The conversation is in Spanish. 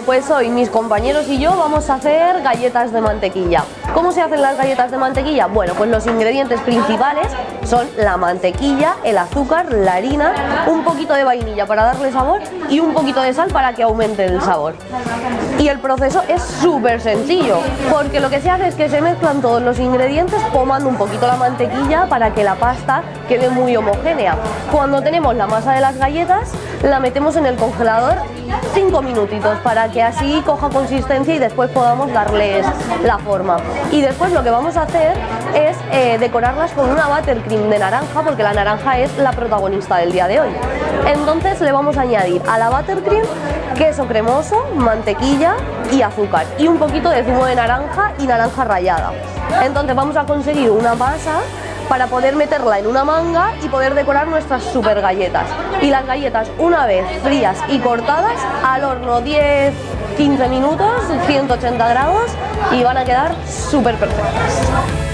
Pues hoy mis compañeros y yo vamos a hacer galletas de mantequilla. ¿Cómo se hacen las galletas de mantequilla? Bueno, pues los ingredientes principales son la mantequilla, el azúcar, la harina, un poquito de vainilla para darle sabor y un poquito de sal para que aumente el sabor. Y el proceso es súper sencillo, porque lo que se hace es que se mezclan todos los ingredientes pomando un poquito la mantequilla para que la pasta quede muy homogénea. Cuando tenemos la masa de las galletas, la metemos en el congelador 5 minutitos para que así coja consistencia y después podamos darles la forma. Y después lo que vamos a hacer es decorarlas con una buttercream de naranja, porque la naranja es la protagonista del día de hoy. Entonces le vamos a añadir a la buttercream queso cremoso, mantequilla y azúcar y un poquito de zumo de naranja y naranja rallada. Entonces vamos a conseguir una masa para poder meterla en una manga y poder decorar nuestras super galletas. Y las galletas, una vez frías y cortadas, al horno 10-15 minutos, 180 grados, y van a quedar súper perfectas.